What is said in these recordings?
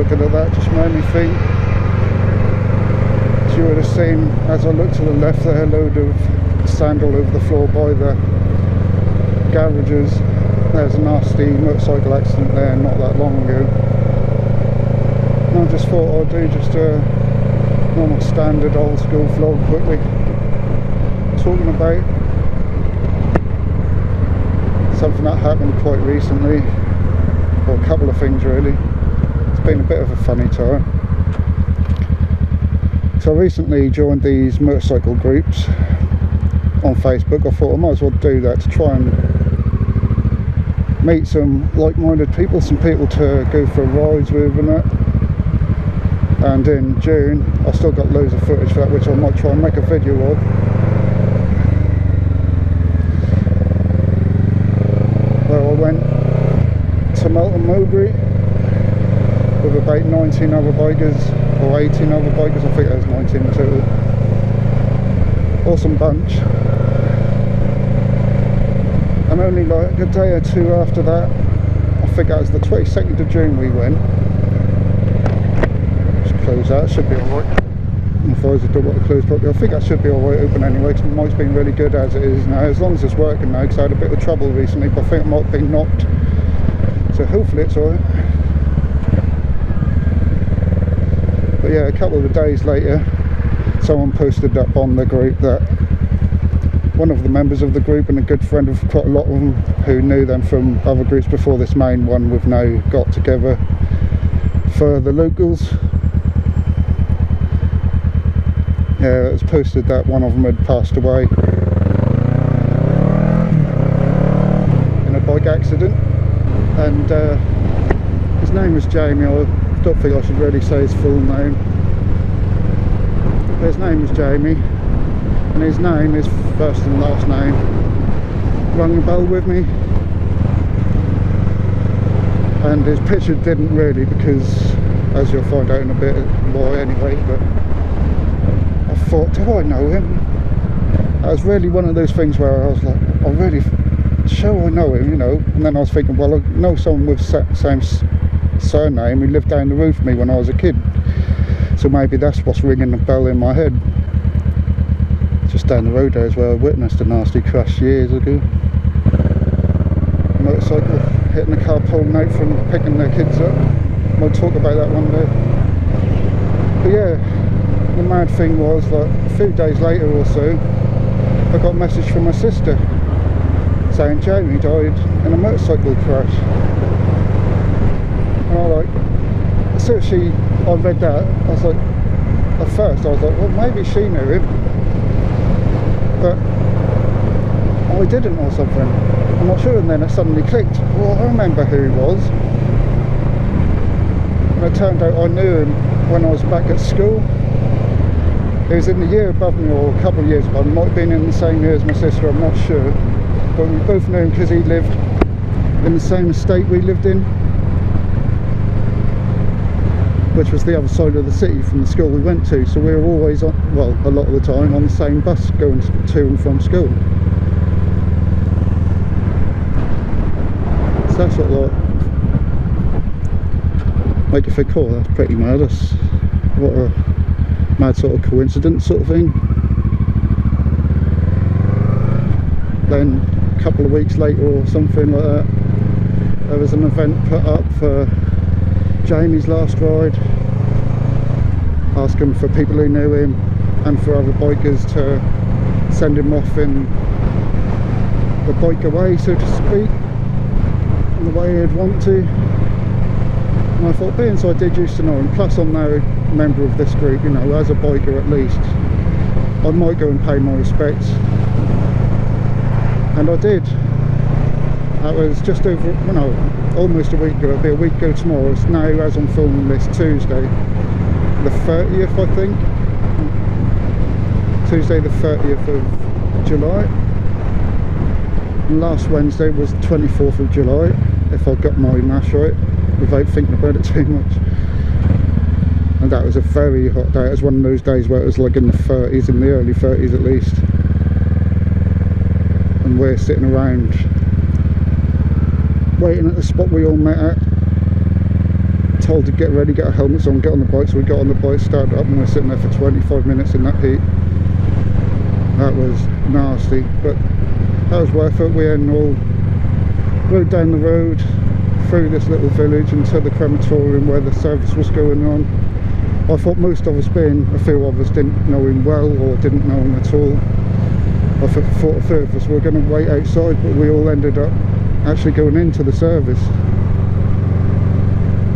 looking at that just made me think, as you would have seen as I looked to the left there, a load of sand all over the floor by the garages. There's a nasty motorcycle accident there not that long ago, and I just thought I'd do just a normal standard old school vlog quickly, talking about something that happened quite recently, or a couple of things really. It's been a bit of a funny time. So I recently joined these motorcycle groups on Facebook. I thought I might as well do that to try and meet some like-minded people, some people to go for rides with and that. And in June I've still got loads of footage for that, which I might try and make a video of. Where I went to Melton Mowbray with about 19 other bikers, or 18 other bikers, I think there's 19 in total. Awesome bunch. And only like a day or two after that, I think that was the 22nd of June we went. Just close that, should be alright. If I was to do what to close properly, I think that should be alright open anyway, because the mic's been really good as it is now, as long as it's working now, because I had a bit of trouble recently, but I think it might have been knocked. So hopefully it's alright. But yeah, a couple of days later, someone posted up on the group that one of the members of the group and a good friend of quite a lot of them who knew them from other groups before this main one, we've now got together for the locals. Yeah, it was posted that one of them had passed away in a bike accident, and his name was Jamie. I don't think I should really say his full name, but his name was Jamie, and his name, his first and last name, rang a bell with me, and his picture didn't really, because as you'll find out in a bit why anyway, but I thought, do I know him? That was really one of those things where I was like, I'm really sure I know him, you know. And then I was thinking, well, I know someone with the same surname who lived down the road from me when I was a kid, so maybe that's what's ringing the bell in my head. Just down the road there is where I witnessed a nasty crash years ago. A motorcycle hitting a car pulling out from picking their kids up. Might talk about that one day. But yeah, the mad thing was, like, a few days later or so, I got a message from my sister saying Jamie died in a motorcycle crash. And I like, as soon as I read that, I was like, at first I was like, well, maybe she knew him, but I didn't or something. I'm not sure, and then it suddenly clicked. Well, I remember who he was. And it turned out I knew him when I was back at school. He was in the year above me, or a couple of years above me. Might have been in the same year as my sister, I'm not sure. But we both knew him because he lived in the same estate we lived in, which was the other side of the city from the school we went to. So we were always on, well, a lot of the time, on the same bus going to and from school. So that's what, like, make you think, oh, that's pretty mad. That's what a mad sort of coincidence sort of thing. Then a couple of weeks later or something like that, there was an event put up for Jamie's last ride, asking for people who knew him and for other bikers to send him off in the bike away, so to speak, in the way he'd want to. And I thought, being so I did used to know him, plus I'm now a member of this group, you know, as a biker at least, I might go and pay my respects. And I did. That was just over, you know, almost a week ago. It'll be a week ago tomorrow. It's now, as I'm filming this, Tuesday the 30th, I think. Tuesday the 30th of July. And last Wednesday was the 24th of July, if I got my maths right, without thinking about it too much. And that was a very hot day. It was one of those days where it was like in the 30s, in the early 30s at least. And we're sitting around waiting at the spot we all met at, told to get ready, get our helmets on, get on the bike. So we got on the bike, started up, and we're sitting there for 25 minutes in that heat. That was nasty, but that was worth it. We then all rode down the road through this little village into the crematorium where the service was going on. I thought most of us, being a few of us, didn't know him well or didn't know him at all. I thought a few of us were going to wait outside, but we all ended up actually going into the service.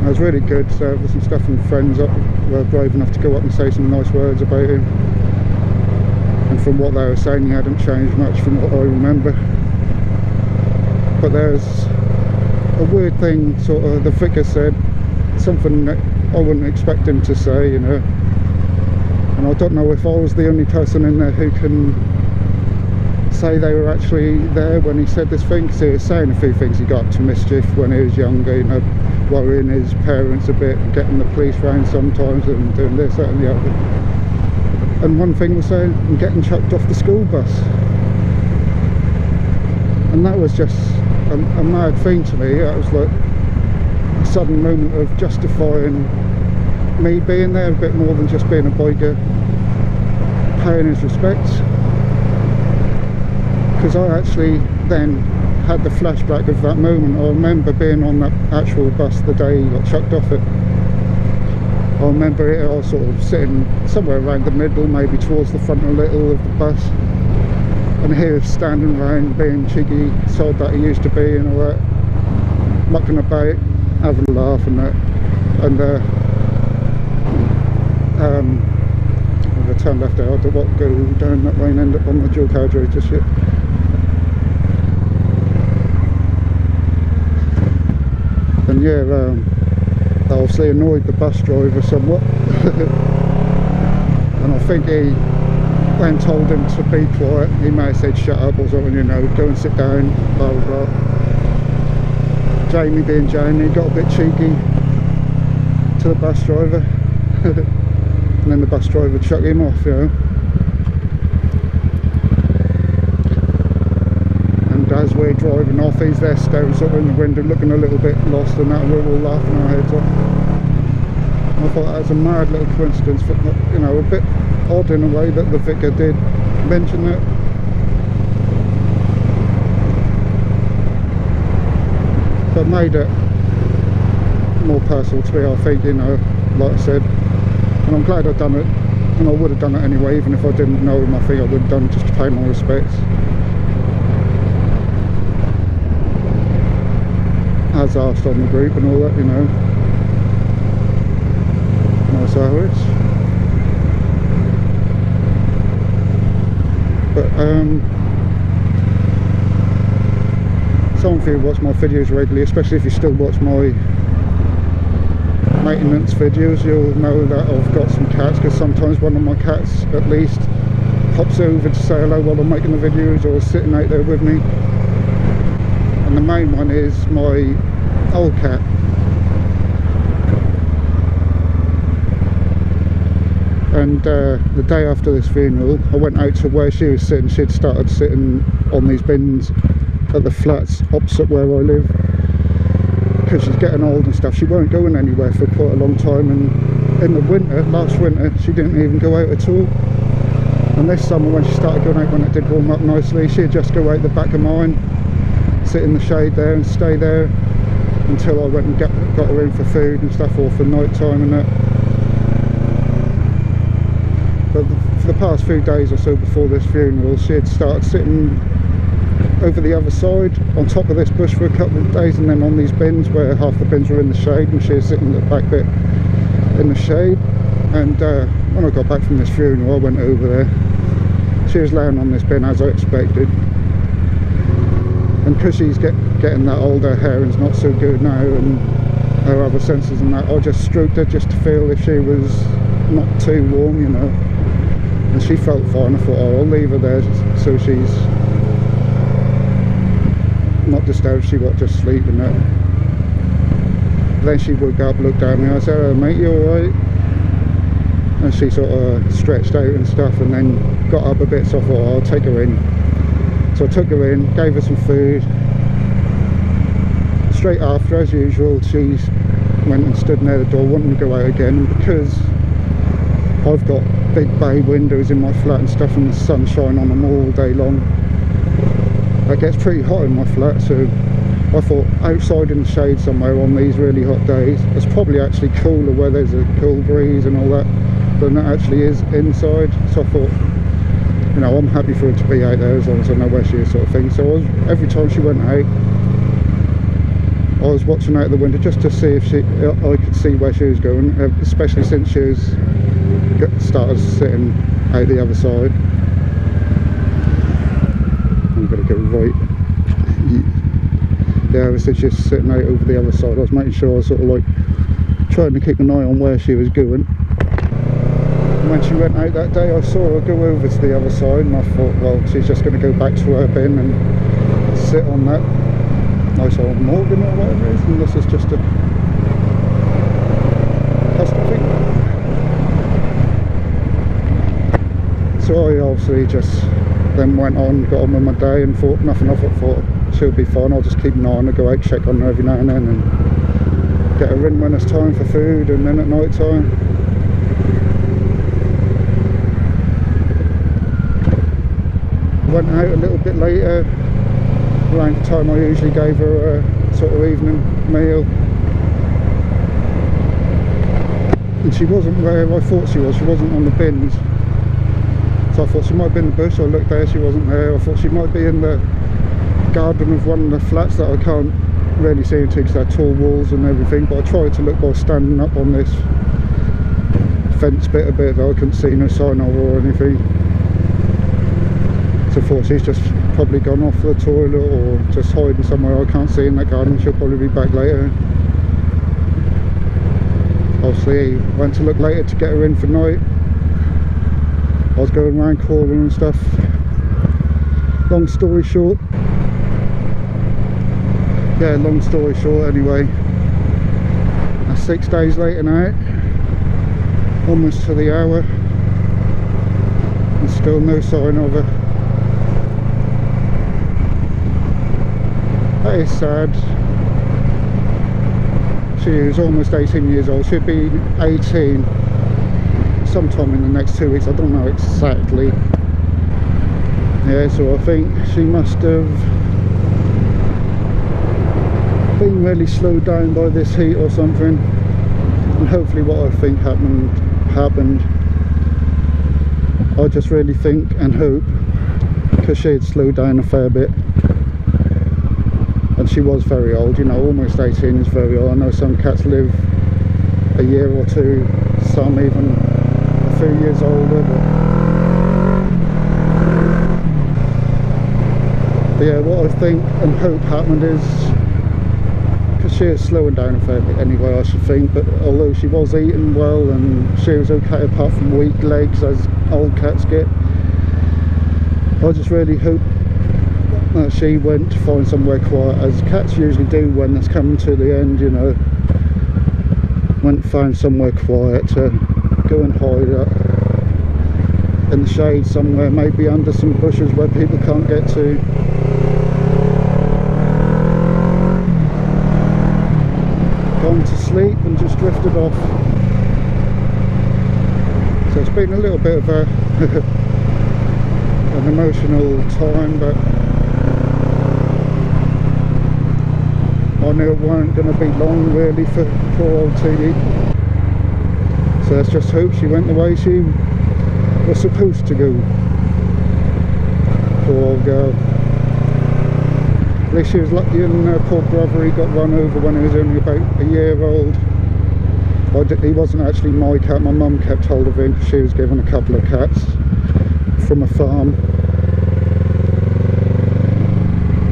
It was really good service and stuff, and friends up were brave enough to go up and say some nice words about him. And from what they were saying, he hadn't changed much from what I remember. But there's a weird thing, sort of, the vicar said something that I wouldn't expect him to say, you know. And I don't know if I was the only person in there who can say they were actually there when he said this thing, because he was saying a few things. He got up to mischief when he was younger, you know, worrying his parents a bit, getting the police round sometimes and doing this, that and the other. And one thing was saying, I'm getting chucked off the school bus. And that was just a mad thing to me. That was like a sudden moment of justifying me being there a bit more than just being a biker, paying his respects. Because I actually then had the flashback of that moment. I remember being on that actual bus the day he got chucked off it. I remember it, I was sort of sitting somewhere around the middle, maybe towards the front a little of the bus, and he was standing around being cheeky sod that he used to be and all that, mucking about, having a laugh and that. And if I turned left out, I don't want to go down that way and end up on the dual carriage road just yet. And yeah, that obviously annoyed the bus driver somewhat. And I think he, when told him to be quiet, he may have said shut up or something, you know, go and sit down, blah blah blah. Jamie being Jamie, got a bit cheeky to the bus driver. And then the bus driver chucked him off, you know. And as we're driving off, he's there staring sort of in the window, looking a little bit lost and that, and we're all laughing our heads off. I thought that was a mad little coincidence, but, you know, a bit odd in a way that the vicar did mention it. But made it more personal to me, I think, you know, like I said. And I'm glad I've done it, and I would have done it anyway, even if I didn't know him. I think I would have done just to pay my respects. As asked on the group and all that, you know. Nice hours. But some of you watch my videos regularly, especially if you still watch my maintenance videos, you'll know that I've got some cats, because sometimes one of my cats at least pops over to say hello while I'm making the videos, or sitting out there with me. And the main one is my old cat. And the day after this funeral, I went out to where she was sitting. She'd started sitting on these bins at the flats opposite where I live, because she's getting old and stuff. She weren't going anywhere for quite a long time, and in the winter, last winter, she didn't even go out at all. And this summer, when she started going out, when it did warm up nicely, she'd just go out the back of mine, sit in the shade there and stay there until I went and got her in for food and stuff, or for night time and that. But for the past few days or so before this funeral, she had started sitting over the other side on top of this bush for a couple of days, and then on these bins where half the bins were in the shade, and she was sitting at the back bit in the shade. And when I got back from this funeral, I went over there. She was laying on this bin as I expected, and because she's getting that older, her hair is not so good now, and her other senses and that, I just stroked her just to feel if she was not too warm, you know. And she felt fine. I thought, oh, I'll leave her there so she's not disturbed, she got just sleep and that. Then she woke up, looked at me, I said, oh mate, you alright? And she sort of stretched out and stuff, and then got up a bit, so I thought, oh, I'll take her in. So I took her in, gave her some food. Straight after, as usual, she went and stood near the door wanting to go out again, and because I've got big bay windows in my flat and stuff and the sun shine on them all day long, it gets pretty hot in my flat. So I thought outside in the shade somewhere on these really hot days, it's probably actually cooler where there's a cool breeze and all that than it actually is inside. So I thought, you know, I'm happy for her to be out there as long as I know where she is, sort of thing. So every time she went out, I was watching out the window just to see if I could see where she was going, especially since she was started sitting out the other side. I'm going to go right. Yeah, since she was sitting out over the other side, I was making sure I was sort of like trying to keep an eye on where she was going. And when she went out that day, I saw her go over to the other side, and I thought, well, she's just going to go back to her bin and sit on that nice old Morgan or whatever it is, and this is just a plastic thing. So I obviously just then went on, got on with my day and thought nothing of it, thought she'll be fine, I'll just keep an eye on her, go out, check on her every now and then and get her in when it's time for food, and then at night time. Went out a little bit later, around the time I usually gave her a sort of evening meal, and she wasn't where I thought she was. She wasn't on the bins, so I thought she might be in the bush. I looked there, she wasn't there. I thought she might be in the garden of one of the flats that I can't really see into because they're tall walls and everything, but I tried to look by standing up on this fence bit a bit, though I couldn't see no sign of her or anything. So I thought she's just probably gone off the toilet or just hiding somewhere I can't see in that garden. She'll probably be back later. Obviously went to look later to get her in for night. I was going around calling and stuff. Long story short, yeah, long story short anyway, 6 days later now, almost to the hour, and still no sign of her. That is sad. She is almost 18 years old. She'll be 18 sometime in the next 2 weeks. I don't know exactly. Yeah, so I think she must have been really slowed down by this heat or something. And hopefully what I think happened. I just really think and hope, because she had slowed down a fair bit. And she was very old, you know, almost 18 is very old. I know some cats live a year or two, some even a few years older. But yeah, what I think and hope happened is, because she is slowing down a fair bit anyway, I should think, but although she was eating well and she was okay apart from weak legs as old cats get, I just really hope that she went to find somewhere quiet, as cats usually do when it's coming to the end, you know. Went to find somewhere quiet to go and hide up in the shade somewhere, maybe under some bushes where people can't get to. Gone to sleep and just drifted off. So it's been a little bit of an emotional time, but I knew it weren't going to be long really for poor old Tiggy. So let's just hope she went the way she was supposed to go. Poor old girl. At least she was lucky, and her poor brother, he got run over when he was only about a year old. He wasn't actually my cat, my mum kept hold of him because she was given a couple of cats from a farm.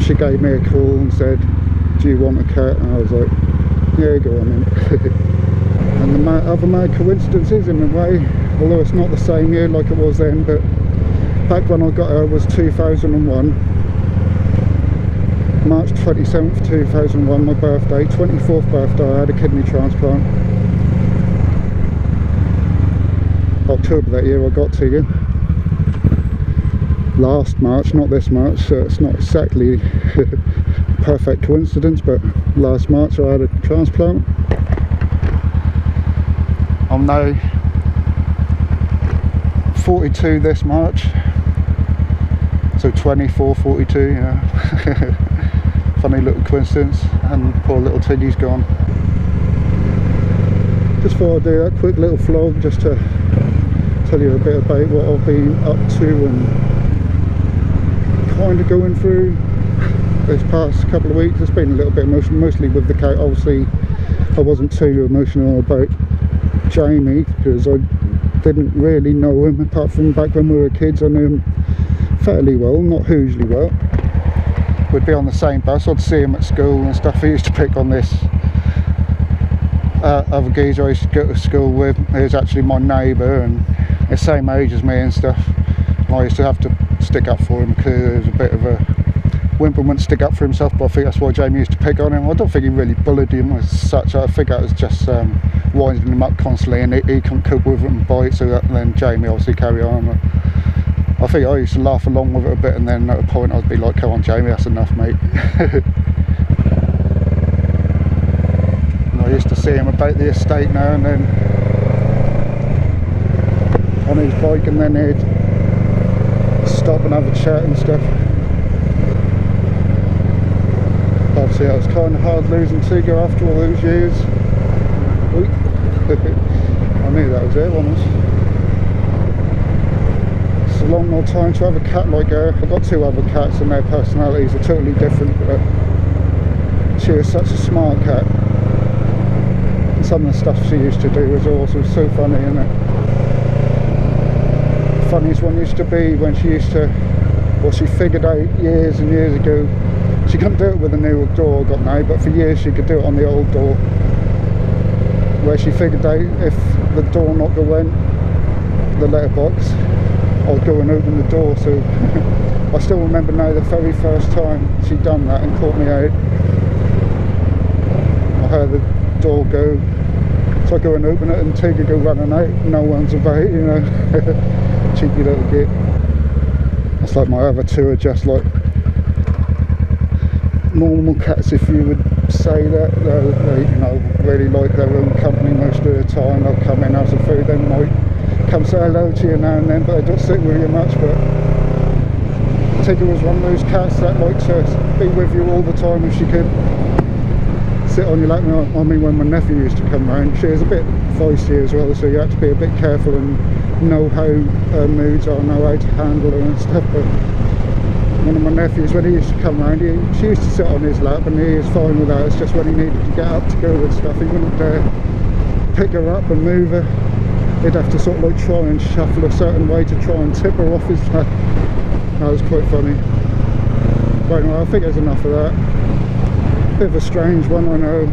She gave me a call and said, "Do you want a cat?" And I was like, "Yeah, go on then." And the other mad coincidence is, in a way, although it's not the same year like it was then, but back when I got her was 2001. March 27th, 2001, my birthday, 24th birthday, I had a kidney transplant. October that year I got Tigger. Last March, not this March, so it's not exactly perfect coincidence, but last March I had a transplant. I'm now 42 this March, so 24, 42, you know. Funny little coincidence, and poor little Tiggy's gone. Just thought I'd do a quick little vlog just to tell you a bit about what I've been up to and kind of going through this past couple of weeks. It's been a little bit emotional, mostly with the cat. Obviously I wasn't too emotional about Jamie because I didn't really know him apart from back when we were kids. I knew him fairly well, not hugely well. We'd be on the same bus, I'd see him at school and stuff. He used to pick on this other geezer I used to go to school with. He was actually my neighbour and the same age as me and stuff. And I used to have to stick up for him because he was a bit of a whimper, wouldn't stick up for himself, but I think that's why Jamie used to pick on him. I don't think he really bullied him as such. I think that was just winding him up constantly, and he couldn't cope with it and bite, so then Jamie obviously carried on. I think I used to laugh along with it a bit, and then at a point I'd be like, come on Jamie, that's enough mate. And I used to see him about the estate now and then on his bike, and then he'd stop and have a chat and stuff. Obviously it was kind of hard losing Tigger after all those years. I knew that was it, wasn't it? It's a long more time to have a cat like her. I've got two other cats and their personalities are totally different, but she was such a smart cat. And some of the stuff she used to do was also so funny, isn't it? The funniest one used to be when she used to, well, she figured out years and years ago, she couldn't do it with the new door I got now, but for years she could do it on the old door, where she figured out if the door knocker went, the letterbox, I'd go and open the door. So I still remember now the very first time she'd done that and caught me out. I heard the door go, so I go and open it and Tigger go running out, no one's about, you know. Cheeky little git. That's like my other two are just like normal cats, if you would say that. They you know, really like their own company most of the time. They'll come in, have some food, they might come say hello to you now and then, but they don't stick with you much. But Tigger was one of those cats that liked to be with you all the time if she could. Sit on your lap. I mean, when my nephew used to come round, she was a bit feisty as well, so you had to be a bit careful and know how her moods are, know how to handle her and stuff. But one of my nephews, when he used to come round, she used to sit on his lap and he was fine with that. It's just when he needed to get up to go with stuff, he wouldn't dare pick her up and move her. He'd have to sort of like try and shuffle a certain way to try and tip her off his lap. That was quite funny. But anyway, I think there's enough of that. Bit of a strange one, I know.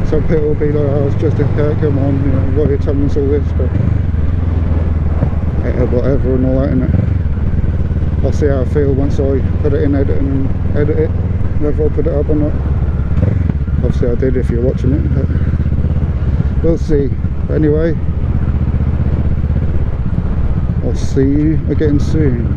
Some people will be like, oh, it's just a cat, come on, you know, why are you telling us all this? But yeah, whatever and all that, innit? I'll see how I feel once I put it in editing and edit it, whether I put it up or not. Obviously I did if you're watching it, but we'll see. But anyway, I'll see you again soon.